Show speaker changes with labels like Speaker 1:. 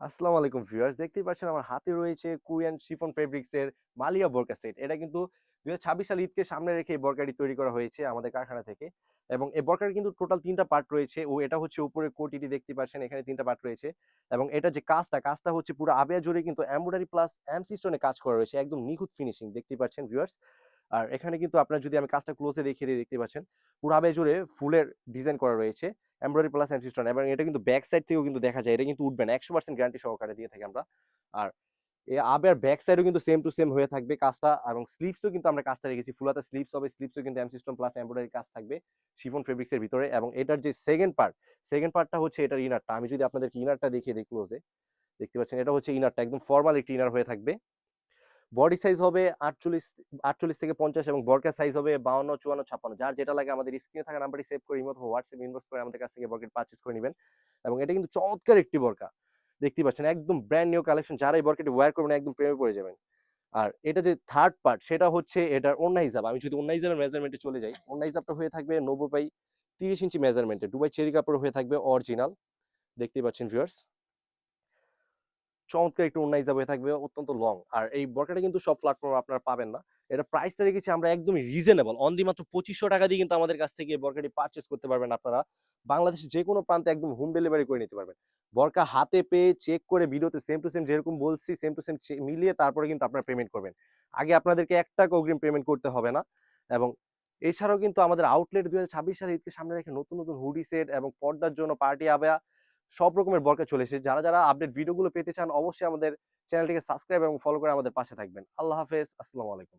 Speaker 1: আসসালামু আলাইকুম ভিউয়ার্স, দেখতেই পাচ্ছেন আমার হাতে রয়েছে কোরিয়ান শিফন ফেব্রিক্স এর মালিয়া বোরকা সেট। এটা কিন্তু 2026 সাল ঈদকে সামনে রেখে এই বোরকাটি তৈরি করা হয়েছে আমাদের কারখানা থেকে। এবং এই বোরকার কিন্তু টোটাল 3টা পার্ট রয়েছে। এটা হচ্ছে উপরে কোটিটি দেখতে পাচ্ছেন, এখানে 3টা পার্ট রয়েছে। এবং এটা যে কাজটা হচ্ছে পুরো আবেয়া জুড়ে কিন্তু এমব্রয়ডারি প্লাস এমসি স্টোনে কাজ করা রয়েছে। একদম নিখুঁত ফিনিশিং দেখতেই পাচ্ছেন ভিউয়ার্স। আর এখানে কিন্তু আপনার যদি আমি কাজটা ক্লোজে দেখিয়ে দিই, দেখতে পাচ্ছেন পুরো আবেয়া জুড়ে ফুলের ডিজাইন করা রয়েছে। এমব্রয়ডারি প্লাস এমসি স্টোন, এবং এটা কিন্তু ব্যাক সাইড থেকেও কিন্তু দেখা যায়, এটা কিন্তু উঠবে না, 100% গ্যারান্টি সহকারে দিয়ে থাকি আমরা। আর এই আবার ব্যাক সাইডেও কিন্তু সেম টু সেম হয়ে থাকবে কাজটা, এবং স্লিপসও কিন্তু আমরা কাজটা রেখেছি ফুলাতে স্লিপস হবে, স্লিপসও কিন্তু এমসি স্টোন প্লাস এমব্রয়ডারি কাজ থাকবে শিফন ফেব্রিক্স এর ভিতরে। এবং এটার যে সেকেন্ড পার্টটা হচ্ছে এটার ইনারটা। আমি যদি আপনাদেরকে ইনারটা দেখিয়ে দিই ক্লোজে, দেখতে পাচ্ছেন এটা হচ্ছে ইনারটা, একদম ফর্মাল একটি ইনার হয়ে থাকবে। বডি সাইজ হবে 48 থেকে 50, এবং বরকার সাইজ হবে 52, 54, 56। যার যেটা লাগে আমাদের স্ক্রিনে থাকা নাম্বারটি সেভ করে ইমো অথবা হোয়াটসঅ্যাপ ইনবক্স করে আমাদের কাছ থেকে বরকাটি পারচেজ করে নেবেন। এবং এটা কিন্তু চমৎকার একটি বরকা, দেখতেই পাচ্ছেন একদম ব্র্যান্ড নিউ কালেকশন। যারা এই বরকাটি ওয়্যার করবেন একদম প্রেমে পড়ে যাবেন। আর এটা যে থার্ড পার্ট, সেটা হচ্ছে এটার ওড়না হিসাব। আমি যদি ওড়না হিসাবের মেজারমেন্টে চলে যাই, ওড়না হিসাবটা হয়ে থাকবে 90 বাই 30 ইঞ্চি মেজারমেন্টে, দুবাই চেরি কাপড় হয়ে থাকবে অরিজিনাল, দেখতেই পাচ্ছেন ভিউয়ার্স। চমৎকার একটু ওড়না হিসাব হয়ে থাকবে, অত্যন্ত লং। আর এই বোরকাটা কিন্তু সব প্ল্যাটফর্মে আপনারা পাবেন না। এটা প্রাইসটা রেখেছি আমরা একদমই রিজনেবল, অনলি মাত্র 2500 টাকা দিয়ে কিন্তু আমাদের কাছ থেকে এই বোরকাটি পারচেজ করতে পারবেন আপনারা। বাংলাদেশের যে কোনো প্রান্তে একদম হোম ডেলিভারি করে নিতে পারবেন। বোরকা হাতে পেয়ে চেক করে ভিডিওতে সেম টু সেম যেরকম বলছি, সেম টু সেম মিলিয়ে তারপরে কিন্তু আপনারা পেমেন্ট করবেন। আগে আপনাদেরকে 1 টাকা অগ্রিম পেমেন্ট করতে হবে না। এবং এছাড়াও কিন্তু আমাদের আউটলেট 2026 সালের ঈদকে সামনে রেখে নতুন নতুন হুডি সেট এবং পর্দার জন্য পার্টি আবায়া সব রকমের বরকা চলে এসেছে। যারা আপডেট ভিডিওগুলো পেতে চান, অবশ্যই আমাদের চ্যানেলটিকে সাবস্ক্রাইব এবং ফলো করে আমাদের পাশে থাকবেন। আল্লাহ হাফেজ, আসসালামু আলাইকুম।